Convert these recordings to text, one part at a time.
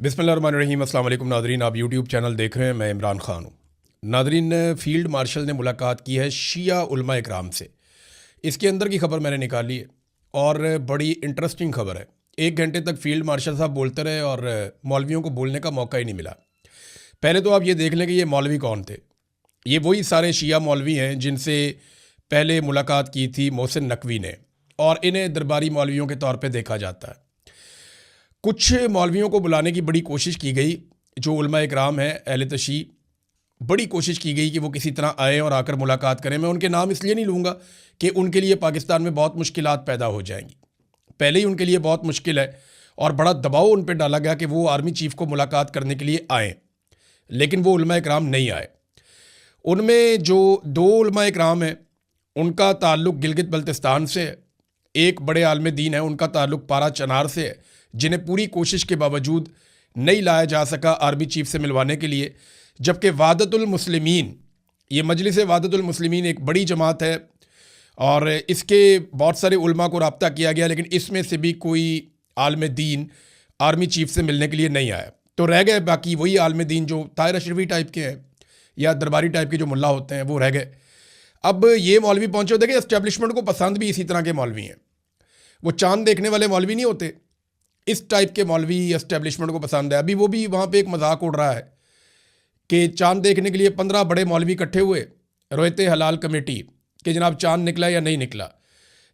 बिस्मिल्लाहिर्रहमानिर्रहीम। अस्सलाम वालेकुम नादरीन, आप यूट्यूब चैनल देख रहे हैं, मैं इमरान ख़ान हूँ। नादरीन, फ़ील्ड मार्शल ने मुलाकात की है शिया उलमा इकराम से। इसके अंदर की ख़बर मैंने निकाली है और बड़ी इंटरेस्टिंग ख़बर है। 1 घंटे तक फ़ील्ड मार्शल साहब बोलते रहे और मौलवियों को बोलने का मौका ही नहीं मिला। पहले तो आप ये देख लें कि ये मौलवी कौन थे। ये वही सारे शिया मौलवी हैं जिनसे पहले मुलाकात की थी मोहसिन नकवी ने, और इन्हें दरबारी मौलवियों के तौर पर देखा जाता है। कुछ मौलवियों को बुलाने की बड़ी कोशिश की गई, जो उलमा इकराम हैं अहले तशी, बड़ी कोशिश की गई कि वो किसी तरह आएँ और आकर मुलाकात करें। मैं उनके नाम इसलिए नहीं लूँगा कि उनके लिए पाकिस्तान में बहुत मुश्किलात पैदा हो जाएंगी। पहले ही उनके लिए बहुत मुश्किल है और बड़ा दबाव उन पर डाला गया कि वो आर्मी चीफ़ को मुलाकात करने के लिए आएँ, लेकिन वो उलमा इकराम नहीं आए। उनमें जो 2 उलमा इकराम हैं उनका ताल्लुक़ गिलगित बल्तिस्तान से है। एक बड़े आलिम दीन है, उनका ताल्लुक़ पारा चनार से है, जिन्हें पूरी कोशिश के बावजूद नहीं लाया जा सका आर्मी चीफ से मिलवाने के लिए। जबकि वादतुल मुस्लिमीन, ये मजलिस वादतुल मुस्लिमीन एक बड़ी जमात है और इसके बहुत सारे उलमा को रब्ता किया गया, लेकिन इसमें से भी कोई आलिम दीन आर्मी चीफ से मिलने के लिए नहीं आया। तो रह गए बाकी वही आलिम दीन जो ताहिर अशरफी टाइप के हैं या दरबारी टाइप के जो मुल्ला होते हैं, वो रह गए। अब ये मौलवी पहुँचे, देखिए एस्टेब्लिशमेंट को पसंद भी इसी तरह के मौलवी हैं। वो चांद देखने वाले मौलवी नहीं होते, इस टाइप के मौलवी एस्टेब्लिशमेंट को पसंद है। अभी वो भी वहाँ पे एक मजाक उड़ रहा है कि चांद देखने के लिए 15 बड़े मौलवी इकट्ठे हुए, रोयते हलाल कमेटी, कि जनाब चांद निकला या नहीं निकला।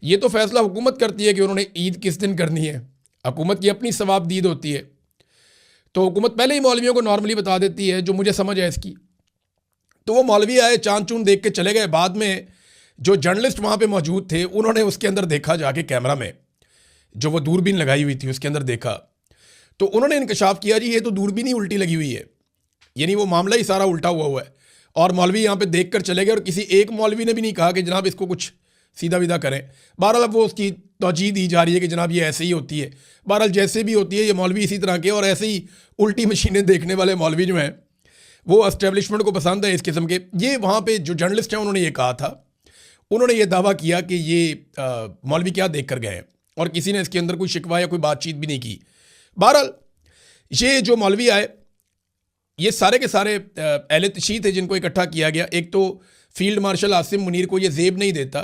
ये तो फैसला हुकूमत करती है कि उन्होंने ईद किस दिन करनी है। हुकूमत की अपनी सवाबदीद होती है, तो हुकूमत पहले ही मौलवियों को नॉर्मली बता देती है, जो मुझे समझ है इसकी। तो वो मौलवी आए, चांद चूंद देख के चले गए। बाद में जो जर्नलिस्ट वहाँ पर मौजूद थे उन्होंने उसके अंदर देखा, जाके कैमरा में जो वो दूरबीन लगाई हुई थी उसके अंदर देखा, तो उन्होंने इंकशाफ किया जी ये तो दूरबीन ही उल्टी लगी हुई है, यानी वो मामला ही सारा उल्टा हुआ है। और मौलवी यहाँ पे देखकर चले गए और किसी एक मौलवी ने भी नहीं कहा कि जनाब इसको कुछ सीधा विदा करें। बहरहाल अब वो उसकी तौजीह दी जा रही है कि जनाब ये ऐसे ही होती है। बहरहाल जैसे भी होती है, ये मौलवी इसी तरह के, और ऐसे ही उल्टी मशीनें देखने वाले मौलवी जो हैं वो एस्टेब्लिशमेंट को पसंद है इस किस्म के। ये वहाँ पर जो जर्नलिस्ट हैं उन्होंने ये कहा था, उन्होंने ये दावा किया कि ये मौलवी क्या देख कर गए हैं, और किसी ने इसके अंदर कोई शिकवा या कोई बातचीत भी नहीं की। बहरहाल ये जो मौलवी आए ये सारे के सारे अहले तशी थे जिनको इकट्ठा किया गया। एक तो फील्ड मार्शल आसिम मुनीर को ये ज़ेब नहीं देता,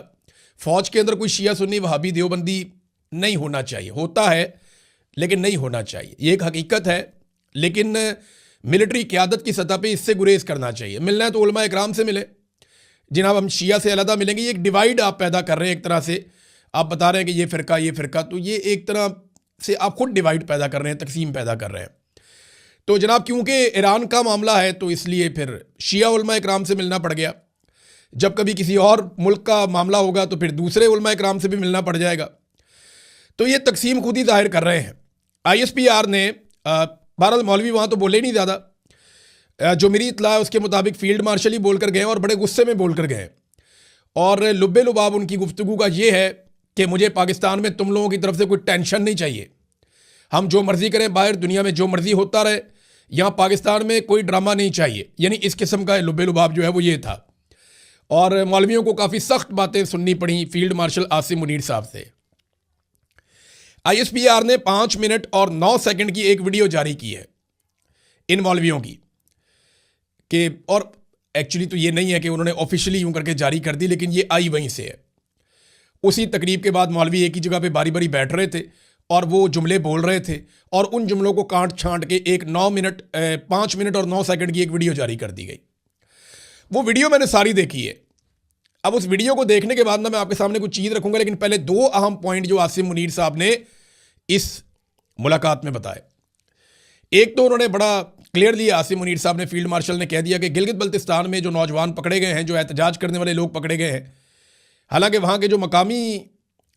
फ़ौज के अंदर कोई शिया सुन्नी वहाबी देवबंदी नहीं होना चाहिए, होता है लेकिन नहीं होना चाहिए, ये एक हकीकत है। लेकिन मिलिट्री क़यादत की सतह पर इससे गुरेज करना चाहिए। मिलना है तो उलमा इकराम से मिले, जिनाब हम शिया से अलहदा मिलेंगे। ये एक डिवाइड आप पैदा कर रहे हैं, एक तरह से आप बता रहे हैं कि ये फ़िरका, तो ये एक तरह से आप खुद डिवाइड पैदा कर रहे हैं, तकसीम पैदा कर रहे हैं। तो जनाब क्योंकि ईरान का मामला है तो इसलिए फिर शिया उलमा इकराम से मिलना पड़ गया। जब कभी किसी और मुल्क का मामला होगा तो फिर दूसरे उलमा इकराम से भी मिलना पड़ जाएगा। तो ये तकसीम खुद ही जाहिर कर रहे हैं। ISPR ने बहरहाल मौलवी वहाँ तो बोले नहीं ज़्यादा, जो मेरी इत्तला है उसके मुताबिक फील्ड मार्शल ही बोल कर गए और बड़े गुस्से में बोल कर गए। और लुब्बे लुबाब उनकी गुफ्तगू का ये है कि मुझे पाकिस्तान में तुम लोगों की तरफ से कोई टेंशन नहीं चाहिए, हम जो मर्ज़ी करें, बाहर दुनिया में जो मर्ज़ी होता रहे, यहाँ पाकिस्तान में कोई ड्रामा नहीं चाहिए। यानी इस किस्म का लुब्बे लुबाब जो है वो ये था। और मौलवियों को काफ़ी सख्त बातें सुननी पड़ी फील्ड मार्शल आसिम मुनीर साहब से। ISPR ने 5 मिनट और 9 सेकंड की एक वीडियो जारी की है इन मौलवियों की, कि और एक्चुअली तो ये नहीं है कि उन्होंने ऑफिशियली यूं करके जारी कर दी, लेकिन ये आई वहीं से है। उसी तकरीब के बाद मौलवी एक ही जगह पे बारी बारी बैठ रहे थे और वो जुमले बोल रहे थे, और उन जुमलों को काट छांट के एक 5 मिनट और 9 सेकंड की एक वीडियो जारी कर दी गई। वो वीडियो मैंने सारी देखी है। अब उस वीडियो को देखने के बाद ना मैं आपके सामने कुछ चीज़ रखूंगा, लेकिन पहले 2 अहम पॉइंट जो आसिम मुनीर साहब ने इस मुलाकात में बताए। एक तो उन्होंने बड़ा क्लियरली आसिम मुनीर साहब ने, फील्ड मार्शल ने कह दिया कि गिलगित बल्तिस्तान में जो नौजवान पकड़े गए हैं, जो एहतजाज करने वाले लोग पकड़े गए हैं, हालांकि वहाँ के जो मकामी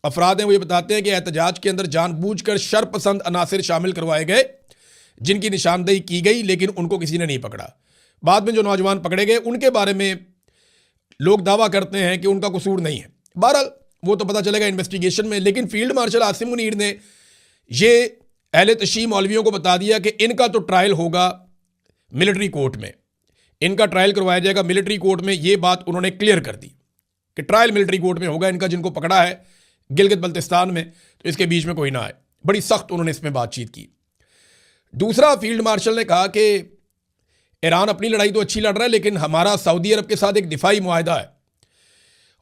अफराद हैं वो ये बताते हैं कि एहतजाज के अंदर जानबूझकर शरपसंद अनासिर शामिल करवाए गए जिनकी निशानदेही की गई, लेकिन उनको किसी ने नहीं पकड़ा। बाद में जो नौजवान पकड़े गए उनके बारे में लोग दावा करते हैं कि उनका कसूर नहीं है। बहरहाल वो तो पता चलेगा इन्वेस्टिगेशन में। लेकिन फील्ड मार्शल आसिम मुनीर ने ये अहले तशी मौलवियों को बता दिया कि इनका तो ट्रायल होगा मिलिट्री कोर्ट में, इनका ट्रायल करवाया जाएगा मिलिट्री कोर्ट में। ये बात उन्होंने क्लियर कर दी कि ट्रायल मिलिट्री कोर्ट में होगा इनका, जिनको पकड़ा है गिलगित बल्तिस्तान में, तो इसके बीच में कोई ना आए। बड़ी सख्त उन्होंने इसमें बातचीत की। दूसरा, फील्ड मार्शल ने कहा कि ईरान अपनी लड़ाई तो अच्छी लड़ रहा है, लेकिन हमारा सऊदी अरब के साथ एक दिफाई मुआहदा है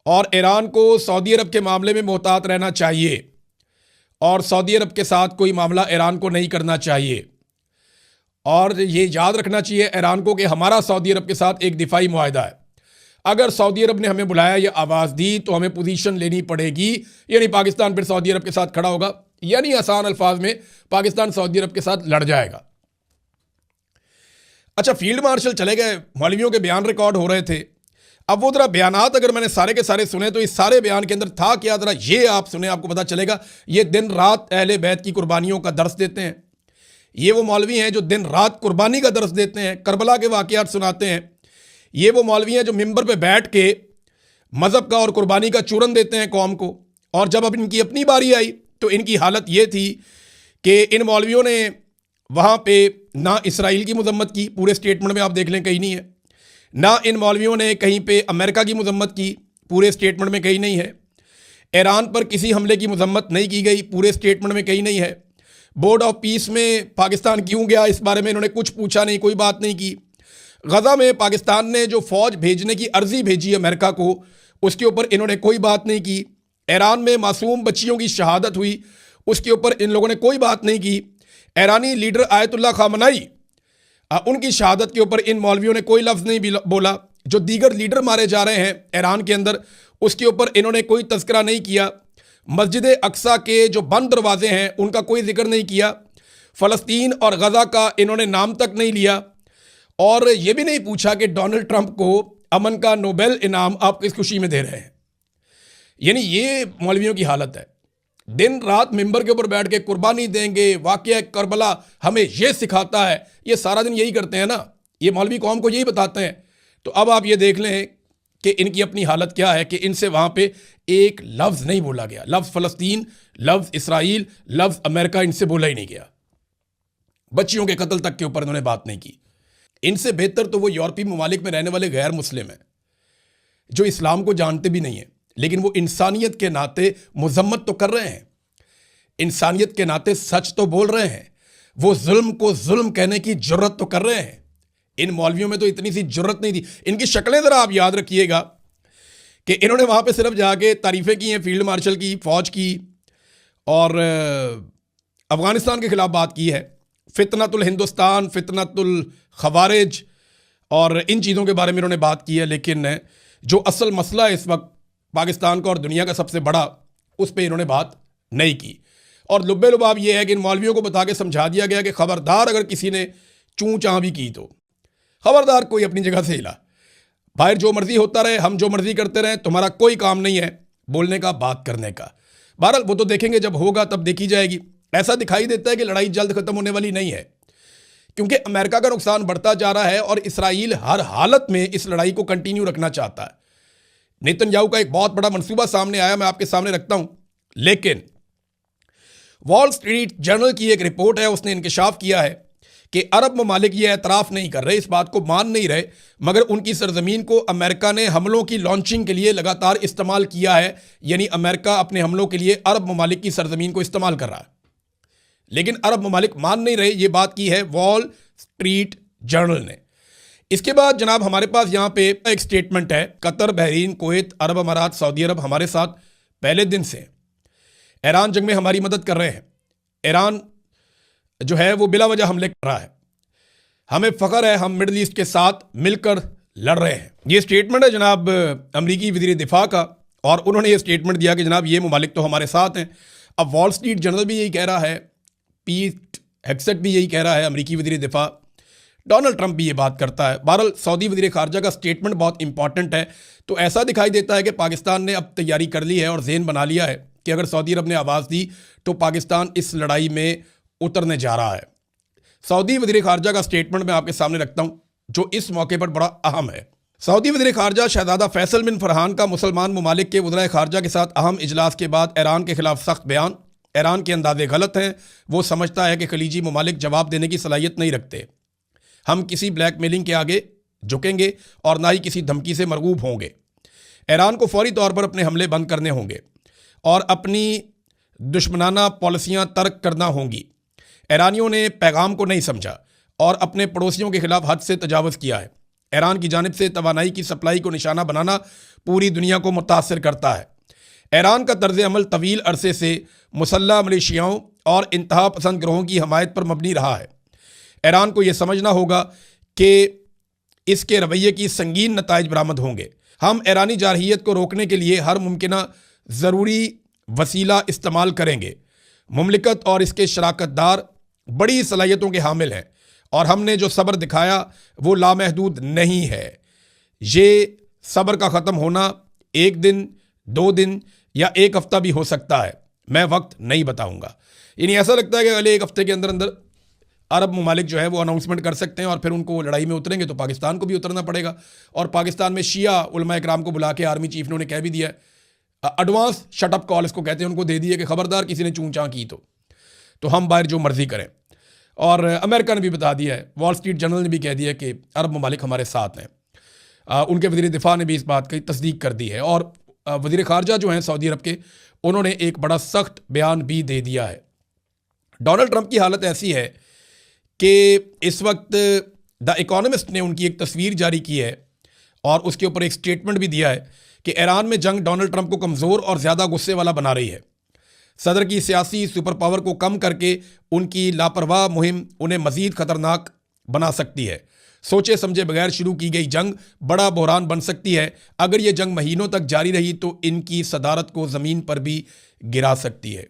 और ईरान को सऊदी अरब के मामले में मोहतात रहना चाहिए और सऊदी अरब के साथ कोई मामला ईरान को नहीं करना चाहिए। और ये याद रखना चाहिए ईरान को कि हमारा सऊदी अरब के साथ एक दिफाई मुआहदा है। अगर सऊदी अरब ने हमें बुलाया या आवाज़ दी तो हमें पोजीशन लेनी पड़ेगी, यानी पाकिस्तान फिर सऊदी अरब के साथ खड़ा होगा, यानी आसान अल्फाज में पाकिस्तान सऊदी अरब के साथ लड़ जाएगा। अच्छा, फील्ड मार्शल चले गए, मौलवियों के बयान रिकॉर्ड हो रहे थे। अब वो जरा बयानात अगर मैंने सारे के सारे सुने तो इस सारे बयान के अंदर था क्या, जरा ये आप सुने, आपको पता चलेगा। ये दिन रात अहले बैत की कुर्बानियों का दर्स देते हैं। ये वो मौलवी हैं जो दिन रात कुर्बानी का दर्स देते हैं, करबला के वाक़यात सुनाते हैं। ये वो मौलवी हैं जो मिंबर पे बैठ के मज़हब का और कुर्बानी का चूरन देते हैं कौम को। और जब अब इनकी अपनी बारी आई तो इनकी हालत ये थी कि इन मौलवियों ने वहाँ पे ना इसराइल की मजम्मत की, पूरे स्टेटमेंट में आप देख लें कहीं नहीं है, ना इन मौलवियों ने कहीं पे अमेरिका की मजम्मत की, पूरे स्टेटमेंट में कहीं नहीं है। ईरान पर किसी हमले की मजम्मत नहीं की गई, पूरे स्टेटमेंट में कहीं नहीं है। बोर्ड ऑफ पीस में पाकिस्तान क्यों गया, इस बारे में इन्होंने कुछ पूछा नहीं, कोई बात नहीं की। गज़ा में पाकिस्तान ने जो फ़ौज भेजने की अर्ज़ी भेजी अमेरिका को, उसके ऊपर इन्होंने कोई बात नहीं की। ईरान में मासूम बच्चियों की शहादत हुई, उसके ऊपर इन लोगों ने कोई बात नहीं की। ईरानी लीडर आयतुल्ला खामनाई, उनकी शहादत के ऊपर इन मौलवियों ने कोई लफ्ज़ नहीं बोला। जो दीगर लीडर मारे जा रहे हैं ईरान के अंदर, उसके ऊपर इन्होंने कोई तज़किरा नहीं किया। मस्जिद अक्सा के जो बंद दरवाजे हैं उनका कोई जिक्र नहीं किया। फ़लस्तीन और गज़ा का इन्होंने नाम तक नहीं लिया। और ये भी नहीं पूछा कि डोनाल्ड ट्रंप को अमन का नोबेल इनाम आप किस खुशी में दे रहे हैं। यानी ये मौलवियों की हालत है। दिन रात मिंबर के ऊपर बैठ के कुर्बानी देंगे, वाक़या करबला हमें ये सिखाता है, ये सारा दिन यही करते हैं ना, ये मौलवी कौम को यही बताते हैं। तो अब आप ये देख लें कि इनकी अपनी हालत क्या है कि इनसे वहाँ पे एक लफ्ज़ नहीं बोला गया। लफ्ज़ फ़लस्तीन, लफ्ज़ इसराइल, लफ्ज़ अमेरिका इनसे बोला ही नहीं गया। बच्चियों के कत्ल तक के ऊपर इन्होंने बात नहीं की। इनसे बेहतर तो वो यूरोपीय ममालिक में रहने वाले गैर मुस्लिम हैं जो इस्लाम को जानते भी नहीं हैं, लेकिन वो इंसानियत के नाते मजम्मत तो कर रहे हैं, इंसानियत के नाते सच तो बोल रहे हैं, वो जुल्म को जुल्म कहने की जुर्रत तो कर रहे हैं। इन मौलवियों में तो इतनी सी जुर्रत नहीं थी। इनकी शक्लें ज़रा आप याद रखिएगा कि इन्होंने वहाँ पे सिर्फ जाके तारीफ़ें की हैं फील्ड मार्शल की, फ़ौज की, और अफ़गानिस्तान के ख़िलाफ़ बात की है, फितनतुल हिंदुस्तान, फितनतुल खवारिज और इन चीज़ों के बारे में इन्होंने बात की है। लेकिन जो असल मसला है इस वक्त पाकिस्तान का और दुनिया का सबसे बड़ा, उस पर इन्होंने बात नहीं की। और लुब्बे लुबाब ये है कि इन मौलवियों को बता के समझा दिया गया कि ख़बरदार अगर किसी ने चूँ चाँ भी की तो ख़बरदार, कोई अपनी जगह से हिला, बाहर जो मर्ज़ी होता रहे, हम जो मर्ज़ी करते रहें, तुम्हारा कोई काम नहीं है बोलने का, बात करने का। बहरहाल वो तो देखेंगे, जब होगा तब देखी जाएगी। ऐसा दिखाई देता है कि लड़ाई जल्द ख़त्म होने वाली नहीं है, क्योंकि अमेरिका का नुकसान बढ़ता जा रहा है और इसराइल हर हालत में इस लड़ाई को कंटिन्यू रखना चाहता है। नेतन्याहू का एक बहुत बड़ा मंसूबा सामने आया, मैं आपके सामने रखता हूं। लेकिन वॉल स्ट्रीट जर्नल की एक रिपोर्ट है, उसने इंकशाफ किया है कि अरब ममालिक ये एतराफ़ नहीं कर रहे, इस बात को मान नहीं रहे, मगर उनकी सरजमीन को अमेरिका ने हमलों की लॉन्चिंग के लिए लगातार इस्तेमाल किया है। यानी अमेरिका अपने हमलों के लिए अरब ममालिक की सरजमीन को इस्तेमाल कर रहा है, लेकिन अरब ममालिक मान नहीं रहे। ये बात की है वॉल स्ट्रीट जर्नल ने। इसके बाद जनाब हमारे पास यहाँ पे एक स्टेटमेंट है, कतर, बहरीन, कुवैत, अरब अमारात, सऊदी अरब हमारे साथ पहले दिन से ईरान जंग में हमारी मदद कर रहे हैं। ईरान जो है वो बिला वजह हमले कर रहा है, हमें फ़ख्र है, हम मिडल ईस्ट के साथ मिलकर लड़ रहे हैं। ये स्टेटमेंट है जनाब अमरीकी वज़ीर दिफा का, और उन्होंने ये स्टेटमेंट दिया कि जनाब ये ममालिक तो हमारे साथ हैं। अब वॉल स्ट्रीट जर्नल भी यही कह रहा है, पीट हेग्सेट भी यही कह रहा है, अमरीकी वज़ीर दिफा, डोनाल्ड ट्रंप भी ये बात करता है। बहरहाल सऊदी वज़ीर ख़ारजा का स्टेटमेंट बहुत इंपॉर्टेंट है। तो ऐसा दिखाई देता है कि पाकिस्तान ने अब तैयारी कर ली है और ज़हन बना लिया है कि अगर सऊदी अरब ने आवाज़ दी तो पाकिस्तान इस लड़ाई में उतरने जा रहा है। सऊदी वज़ीर ख़ारजा का स्टेटमेंट मैं आपके सामने रखता हूँ, जो इस मौके पर बड़ा अहम है। सऊदी वज़ीर ख़ारजा शहज़ादा फैसल बिन फरहान का मुसलमान ममालिक के वज़राए ख़ारजा के साथ अहम इजलास के बाद ईरान के ख़िलाफ़ सख्त बयान। ईरान के अंदाजे गलत हैं, वो समझता है कि खलीजी ममालिक जवाब देने की सलाहियत नहीं रखते। हम किसी ब्लैकमेलिंग के आगे झुकेंगे और ना ही किसी धमकी से मरगूब होंगे। ईरान को फौरी तौर पर अपने हमले बंद करने होंगे और अपनी दुश्मनाना पॉलिसियाँ तर्क करना होंगी। ईरानियों ने पैगाम को नहीं समझा और अपने पड़ोसियों के खिलाफ हद से तजावज़ किया है। ईरान की जानिब से तवानाई की सप्लाई को निशाना बनाना पूरी दुनिया को मुतासर करता है। ईरान का तर्ज अमल तवील अरसे से मुसल्लह मिलिशियाओं और इंतहा पसंद ग्रोहों की हमायत पर मबनी रहा है। ईरान को यह समझना होगा कि इसके रवैये की संगीन नताइज बरामद होंगे। हम ईरानी जारहियत को रोकने के लिए हर मुमकिना ज़रूरी वसीला इस्तेमाल करेंगे। मुमलिकत और इसके शराकतदार बड़ी सलाहियतों के हामिल हैं और हमने जो सब्र दिखाया वो लामहदूद नहीं है। ये सब्र का ख़त्म होना 1 दिन, 2 दिन या 1 हफ़्ता भी हो सकता है। मैं वक्त नहीं बताऊंगा। यानी ऐसा लगता है कि अगले 1 हफ़्ते के अंदर अंदर अरब ममालिक जो है वो अनाउंसमेंट कर सकते हैं और फिर उनको लड़ाई में उतरेंगे तो पाकिस्तान को भी उतरना पड़ेगा। और पाकिस्तान में शिया उलमा इकराम को बुला के आर्मी चीफ ने उन्हें कह भी दिया है, एडवांस शटअप कॉल इसको कहते हैं, उनको दे दिए कि खबरदार किसी ने चूं चां की तो हम बाहर जो मर्जी करें। और अमेरिका ने भी बता दिया है, वॉल स्ट्रीट जर्नल ने भी कह दिया कि अरब ममालिक हमारे साथ हैं। उनके वज़ीर दिफा ने भी इस बात की तस्दीक कर दी है। और वज़ीर ख़ारजा जो हैं सऊदी अरब के, उन्होंने एक बड़ा सख्त बयान भी दे दिया है। डोनाल्ड ट्रंप की हालत ऐसी है कि इस वक्त द इकोनॉमिस्ट ने उनकी एक तस्वीर जारी की है और उसके ऊपर एक स्टेटमेंट भी दिया है कि ईरान में जंग डोनाल्ड ट्रंप को कमज़ोर और ज़्यादा गुस्से वाला बना रही है। सदर की सियासी सुपर पावर को कम करके उनकी लापरवाह मुहिम उन्हें मज़ीद ख़तरनाक बना सकती है। सोचे समझे बगैर शुरू की गई जंग बड़ा बहरान बन सकती है। अगर ये जंग महीनों तक जारी रही तो इनकी सदारत को ज़मीन पर भी गिरा सकती है।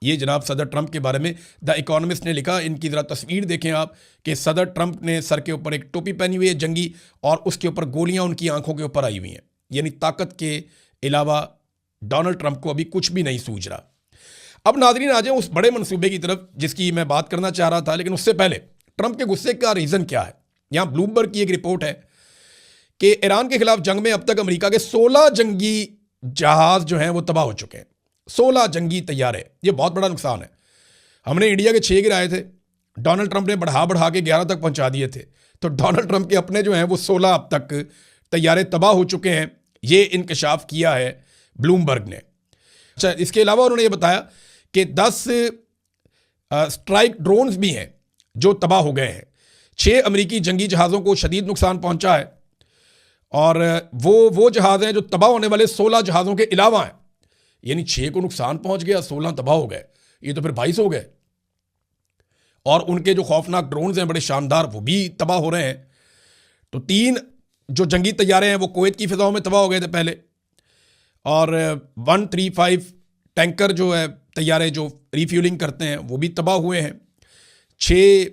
ये जनाब सदर ट्रंप के बारे में द इकोनॉमिस्ट ने लिखा। इनकी ज़रा तस्वीर देखें आप कि सदर ट्रंप ने सर के ऊपर एक टोपी पहनी हुई है जंगी और उसके ऊपर गोलियां उनकी आंखों के ऊपर आई हुई हैं। यानी ताकत के अलावा डोनाल्ड ट्रंप को अभी कुछ भी नहीं सूझ रहा। अब नाज़रीन आ जाए उस बड़े मंसूबे की तरफ जिसकी मैं बात करना चाह रहा था, लेकिन उससे पहले ट्रंप के गुस्से का रीज़न क्या है। यहाँ ब्लूमबर्ग की एक रिपोर्ट है कि ईरान के खिलाफ जंग में अब तक अमेरिका के 16 जंगी जहाज़ जो हैं वो तबाह हो चुके हैं। 16 जंगी तैयारे, ये बहुत बड़ा नुकसान है। हमने इंडिया के 6 गिराए थे, डोनाल्ड ट्रंप ने बढ़ा के 11 तक पहुंचा दिए थे। तो डोनाल्ड ट्रंप के अपने जो हैं वो 16 अब तक तैयारे तबाह हो चुके हैं। ये इंकशाफ किया है ब्लूमबर्ग ने। अच्छा, इसके अलावा उन्होंने ये बताया कि 10 स्ट्राइक ड्रोन्स भी हैं जो तबाह हो गए हैं। 6 अमेरिकी जंगी जहाज़ों को शदीद नुकसान पहुंचा है और वो जहाज़ हैं जो तबाह होने वाले 16 जहाज़ों के अलावा हैं। यानी 6 को नुकसान पहुंच गया, 16 तबाह हो गए, ये तो फिर 22 हो गए। और उनके जो खौफनाक ड्रोन्स हैं बड़े शानदार, वो भी तबाह हो रहे हैं। तो 3 जो जंगी तैयारे हैं वो कुवैत की फ़िज़ाओं में तबाह हो गए थे पहले, और 135 टैंकर जो है तैयारे जो रिफ्यूलिंग करते हैं वो भी तबाह हुए हैं। 6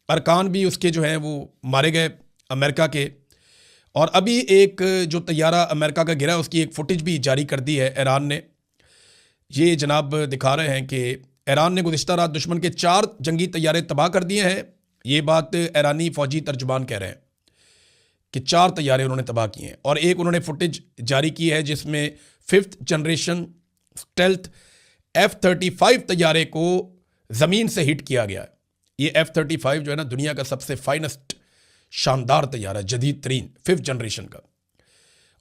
अरकान भी उसके जो हैं वो मारे गए अमेरिका के। और अभी एक जो तैयारा अमेरिका का गिरा उसकी एक फुटेज भी जारी कर दी है ईरान ने। ये जनाब दिखा रहे हैं कि ईरान ने गुज़िश्ता रात दुश्मन के 4 जंगी तैयारे तबाह कर दिए हैं। ये बात ईरानी फ़ौजी तर्जुमान कह रहे हैं कि 4 तैयारे उन्होंने तबाह किए हैं। और एक उन्होंने फुटेज जारी की है जिसमें 5th जनरेशन स्टेल्थ F-35 तैयारे को ज़मीन से हिट किया गया है। ये F-35 जो है ना दुनिया का सबसे फाइनेस्ट शानदार तैयारा, जदीद तरीन 5th जनरेशन का,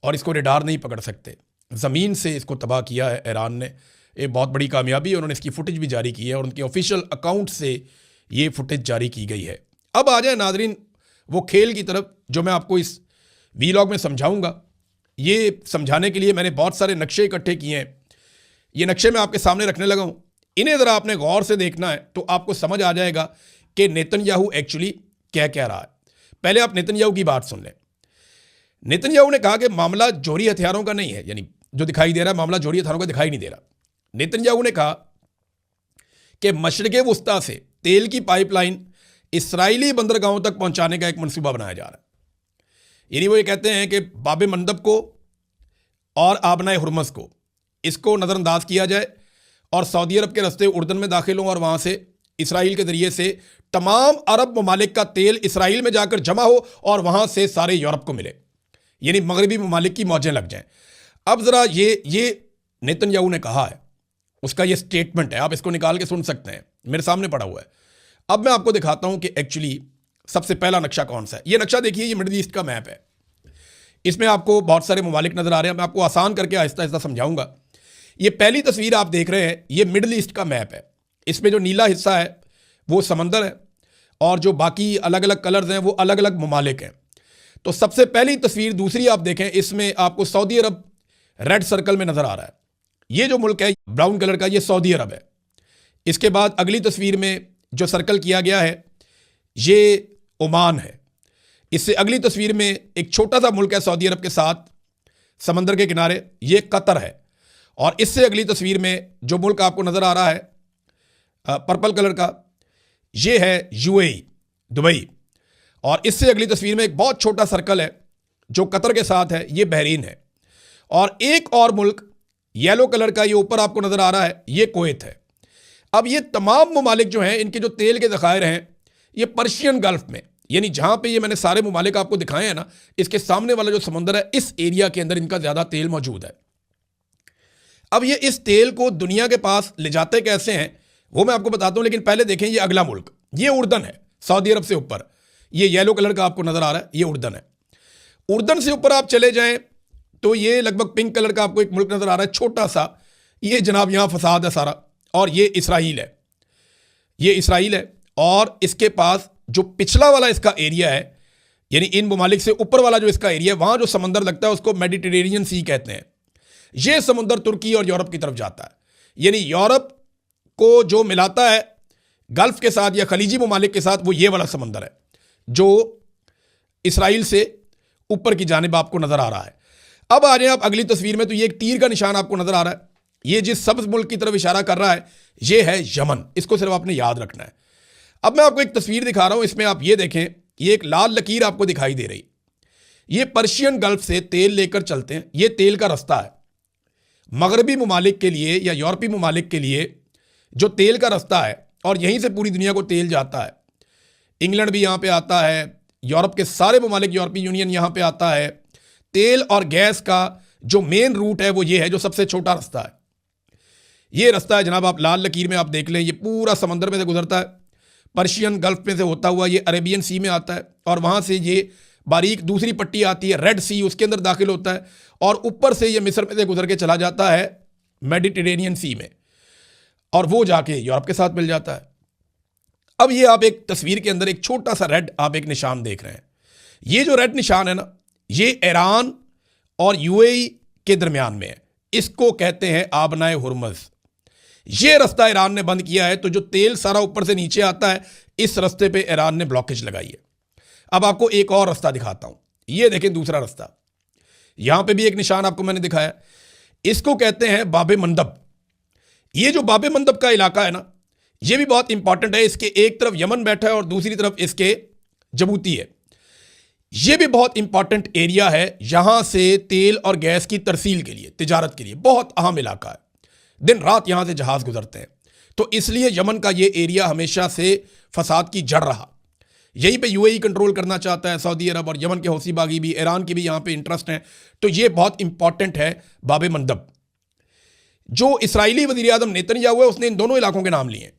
और इसको रेडार नहीं पकड़ सकते। ज़मीन से इसको तबाह किया है ईरान ने। ये बहुत बड़ी कामयाबी है। उन्होंने इसकी फुटेज भी जारी की है और उनके ऑफिशियल अकाउंट से ये फुटेज जारी की गई है। अब आ जाए नाजरीन वो खेल की तरफ जो मैं आपको इस वीलॉग में समझाऊंगा। ये समझाने के लिए मैंने बहुत सारे नक्शे इकट्ठे किए हैं। ये नक्शे मैं आपके सामने रखने लगा हूँ। इन्हें ज़रा आपने गौर से देखना है तो आपको समझ आ जाएगा कि नेतन्याहू एक्चुअली क्या कह रहा है। पहले आप नेतन्याहू की बात सुन लें। नेतन्याहू ने कहा कि मामला जोहरी हथियारों का नहीं है, यानी जो दिखाई दे रहा है मामला जोहरी हथियारों का दिखाई नहीं दे रहा। नेतन्याहू ने कहा कि मशरिक़ वुस्ता से तेल की पाइपलाइन इसराइली बंदरगाहों तक पहुंचाने का एक मंसूबा बनाया जा रहा है। यानी वो ये कहते हैं कि बाब मंदब को और आबनाए हुरमस को इसको नज़रअंदाज किया जाए और सऊदी अरब के रास्ते उर्दन में दाखिल हों और वहाँ से इसराइल के ज़रिए से तमाम अरब ममालिक का तेल इसराइल में जाकर जमा हो और वहाँ से सारे यूरोप को मिले, यानी मगरबी ममालिक की मौजें लग जाएं। अब ज़रा ये नेतन्याहू ने कहा है, उसका ये स्टेटमेंट है, आप इसको निकाल के सुन सकते हैं, मेरे सामने पड़ा हुआ है। अब मैं आपको दिखाता हूँ कि एक्चुअली सबसे पहला नक्शा कौन सा है। ये नक्शा देखिए, ये मिडल ईस्ट का मैप है। इसमें आपको बहुत सारे ममालिक नज़र आ रहे हैं। मैं आपको आसान करके आहिस्ता आहिस्ता समझाऊंगा। ये पहली तस्वीर आप देख रहे हैं, ये मिडल ईस्ट का मैप है। इसमें जो नीला हिस्सा है वो समंदर है, और जो बाकी अलग अलग कलर्स हैं वो अलग अलग ममालिक हैं। तो सबसे पहली तस्वीर दूसरी आप देखें, इसमें आपको सऊदी अरब रेड सर्कल में नजर आ रहा है। ये जो मुल्क है ब्राउन कलर का, ये सऊदी अरब है। इसके बाद अगली तस्वीर में जो सर्कल किया गया है ये ओमान है। इससे अगली तस्वीर में एक छोटा सा मुल्क है सऊदी अरब के साथ समंदर के किनारे, ये कतर है। और इससे अगली तस्वीर में जो मुल्क आपको नजर आ रहा है पर्पल कलर का, ये है यूएई, दुबई। और इससे अगली तस्वीर में एक बहुत छोटा सर्कल है जो कतर के साथ है, ये बहरीन है। और एक और मुल्क येलो कलर का ये ऊपर आपको नजर आ रहा है, ये कुवैत है। अब ये तमाम ममालिक जो हैं, इनके जो तेल के ज़खायर हैं ये पर्शियन गल्फ में, यानी जहां पे ये मैंने सारे ममालिक आपको दिखाए हैं ना, इसके सामने वाला जो समुंदर है इस एरिया के अंदर इनका ज्यादा तेल मौजूद है। अब ये इस तेल को दुनिया के पास ले जाते कैसे हैं वो मैं आपको बताता हूं, लेकिन पहले देखें ये अगला मुल्क, ये उर्दन है सऊदी अरब से ऊपर। ये येलो कलर का आपको नजर आ रहा है, ये उर्दन है। उर्दन से ऊपर आप चले जाएं तो ये लगभग पिंक कलर का आपको एक मुल्क नजर आ रहा है, छोटा सा, ये जनाब यहां फसाद है सारा। और ये इसराइल है, ये इसराइल है। और इसके पास जो पिछला वाला इसका एरिया है, यानी इन ममालिक से ऊपर वाला जो इसका एरिया है, वहां जो समंदर लगता है उसको मेडिटेरेनियन सी कहते हैं। यह समुंदर तुर्की और यूरोप की तरफ जाता है, यानी यूरोप को जो मिलाता है गल्फ के साथ या खलीजी ममालिक के साथ, वो ये वाला समंदर है जो इसराइल से ऊपर की जानिब आपको नजर आ रहा है। अब आ जाए आप अगली तस्वीर में, तो ये एक तीर का निशान आपको नजर आ रहा है। ये जिस सब्ज मुल्क की तरफ इशारा कर रहा है ये है यमन, इसको सिर्फ आपने याद रखना है। अब मैं आपको एक तस्वीर दिखा रहा हूं, इसमें आप ये देखें, ये एक लाल लकीर आपको दिखाई दे रही, ये पर्शियन गल्फ से तेल लेकर चलते हैं, ये तेल का रास्ता है। मगरबी ममालिक के लिए या यूरोपीय ममालिक के लिए जो तेल का रास्ता है, और यहीं से पूरी दुनिया को तेल जाता है। इंग्लैंड भी यहां पे आता है, यूरोप के सारे ममालिक, यूरोपीय यूनियन यहां पे आता है। तेल और गैस का जो मेन रूट है वो ये है, जो सबसे छोटा रास्ता है ये रास्ता है जनाब। आप लाल लकीर में आप देख लें, ये पूरा समंदर में से गुजरता है, पर्शियन गल्फ में से होता हुआ ये अरेबियन सी में आता है, और वहां से ये बारीक दूसरी पट्टी आती है रेड सी, उसके अंदर दाखिल होता है, और ऊपर से ये मिस्र में से गुजर के चला जाता है मेडिटेरेनियन सी में, और वो जाके यूरोप के साथ मिल जाता है। अब ये आप एक तस्वीर के अंदर एक छोटा सा रेड आप एक निशान देख रहे हैं, ये जो रेड निशान है ना, ये ईरान और यूएई के दरमियान में है, इसको कहते हैं आबनाए हुर्मुज़। ये रास्ता ईरान ने बंद किया है, तो जो तेल सारा ऊपर से नीचे आता है इस रास्ते पे ईरान ने ब्लॉकेज लगाई है। अब आपको एक और रास्ता दिखाता हूं, ये देखें दूसरा रास्ता, यहां पे भी एक निशान आपको मैंने दिखाया, इसको कहते हैं बाबे मंदब। ये जो बाबे मंदब का इलाका है ना, ये भी बहुत इंपॉर्टेंट है। इसके एक तरफ यमन बैठा है और दूसरी तरफ इसके जबूती है। ये भी बहुत इंपॉर्टेंट एरिया है, यहां से तेल और गैस की तरसील के लिए, तिजारत के लिए बहुत अहम इलाका है। दिन रात यहां से जहाज गुजरते हैं, तो इसलिए यमन का ये एरिया हमेशा से फसाद की जड़ रहा। यहीं पे यूएई कंट्रोल करना चाहता है, सऊदी अरब और यमन के हौसी बागी भी, ईरान की भी यहां पे इंटरेस्ट है। तो ये बहुत इंपॉर्टेंट है बाबे मंदब। जो इसराइली वजीर आजम नेतन्याहू है उसने इन दोनों इलाकों के नाम लिए,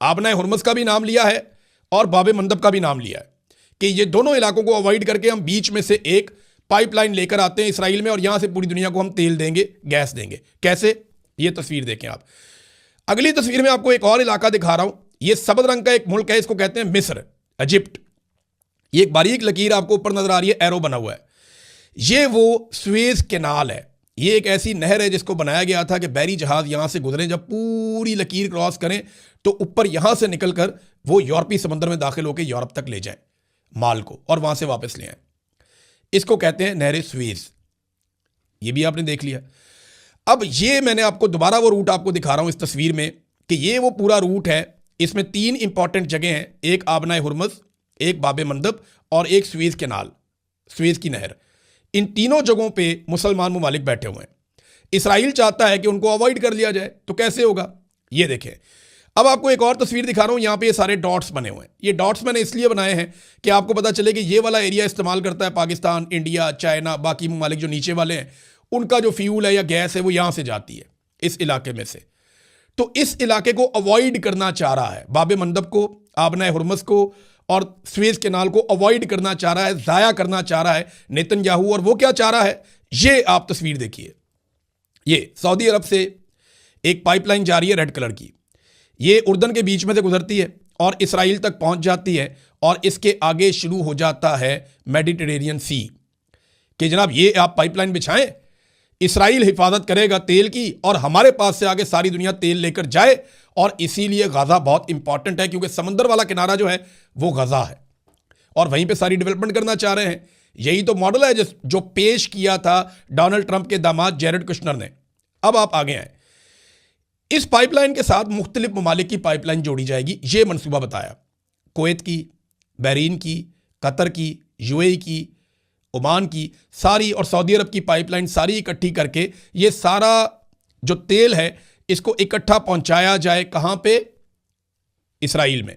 आबनाए हुर्मुज़ का भी नाम लिया है और बाबे मंदब का भी नाम लिया है, कि ये दोनों इलाकों को अवॉइड करके हम बीच में से एक पाइपलाइन लेकर आते हैं इसराइल में, और यहां से पूरी दुनिया को हम तेल देंगे, गैस देंगे। कैसे, ये तस्वीर देखें आप। अगली तस्वीर में आपको एक और इलाका दिखा रहा हूं, ये सब्ज रंग का एक मुल्क है, इसको कहते हैं मिस्र, इजिप्ट। ये एक बारीक लकीर आपको ऊपर नजर आ रही है, एरो बना हुआ है, ये वो सुएज कैनाल है। ये एक ऐसी नहर है जिसको बनाया गया था कि बहरी जहाज यहां से गुजरें, जब पूरी लकीर क्रॉस करें तो ऊपर यहां से निकलकर वो यूरोपीय समंदर में दाखिल होकर यूरोप तक ले जाएं माल को, और वहां से वापस ले आए। इसको कहते हैं नहर सुएज। ये भी आपने देख लिया। अब ये मैंने आपको दोबारा वो रूट आपको दिखा रहा हूं इस तस्वीर में, कि ये वो पूरा रूट है। इसमें तीन इंपॉर्टेंट जगह हैं, एक आबनाए हुर्मुज़, एक बाबे मंदब और एक सुएज कैनाल, सुएज की नहर। इन तीनों जगहों पे मुसलमान ममालिक बैठे हुए हैं। इसराइल चाहता है कि उनको अवॉइड कर लिया जाए, तो कैसे होगा ये देखें। अब आपको एक और तस्वीर दिखा रहा हूं, यहां पे ये सारे डॉट्स बने हुए हैं। ये डॉट्स मैंने इसलिए बनाए हैं कि आपको पता चले कि ये वाला एरिया इस्तेमाल करता है पाकिस्तान, इंडिया, चाइना, बाकी ममालिक जो नीचे वाले हैं, उनका जो फ्यूल है या गैस है वो यहां से जाती है इस इलाके में से। तो इस इलाके को अवॉइड करना चाह रहा है, बाबे मंदब को, आबनाए हुर्मुज़ को और सुएज कैनाल को अवॉइड करना चाह रहा है, ज़ाया करना चाह रहा है नेतन्याहू। और वो क्या चाह रहा है, ये आप तस्वीर देखिए। ये सऊदी अरब से एक पाइपलाइन जा रही है रेड कलर की, ये उर्दन के बीच में से गुजरती है और इसराइल तक पहुंच जाती है और इसके आगे शुरू हो जाता है मेडिटेरेनियन सी कि जनाब ये आप पाइपलाइन बिछाएं, इसराइल हिफाजत करेगा तेल की और हमारे पास से आगे सारी दुनिया तेल लेकर जाए। और इसीलिए गाज़ा बहुत इंपॉर्टेंट है क्योंकि समंदर वाला किनारा जो है वो गाज़ा है और वहीं पे सारी डेवलपमेंट करना चाह रहे हैं। यही तो मॉडल है जो पेश किया था डोनाल्ड ट्रंप के दामाद जेरेड कुशनर ने। अब आप आगे आए, इस पाइपलाइन के साथ मुख्तलिफ ममालिक की पाइपलाइन जोड़ी जाएगी, ये मनसूबा बताया। कुवैत की, बहरीन की, कतर की, यूएई की, ओमान की सारी और सऊदी अरब की पाइपलाइन सारी इकट्ठी करके ये सारा जो तेल है इसको इकट्ठा पहुंचाया जाए कहां पे? इसराइल में,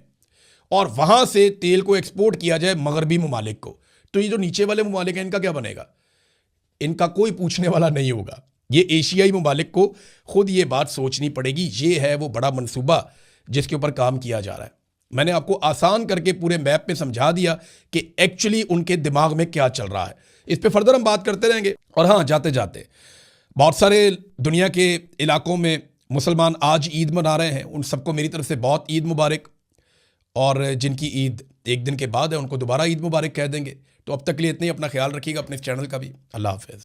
और वहां से तेल को एक्सपोर्ट किया जाए मगरबी ममालिक को। तो ये जो नीचे वाले ममालिक हैं इनका क्या बनेगा? इनका कोई पूछने वाला नहीं होगा। ये एशियाई ममालिक को खुद ये बात सोचनी पड़ेगी। ये है वो बड़ा मंसूबा जिसके ऊपर काम किया जा रहा है। मैंने आपको आसान करके पूरे मैप में समझा दिया कि एक्चुअली उनके दिमाग में क्या चल रहा है। इस पे फर्दर हम बात करते रहेंगे। और हाँ, जाते जाते बहुत सारे दुनिया के इलाकों में मुसलमान आज ईद मना रहे हैं, उन सबको मेरी तरफ से बहुत ईद मुबारक। और जिनकी ईद एक दिन के बाद है उनको दोबारा ईद मुबारक कह देंगे। तो अब तक के लिए इतना ही। अपना ख्याल रखिएगा, अपने इस चैनल का भी। अल्लाह हाफ़िज़।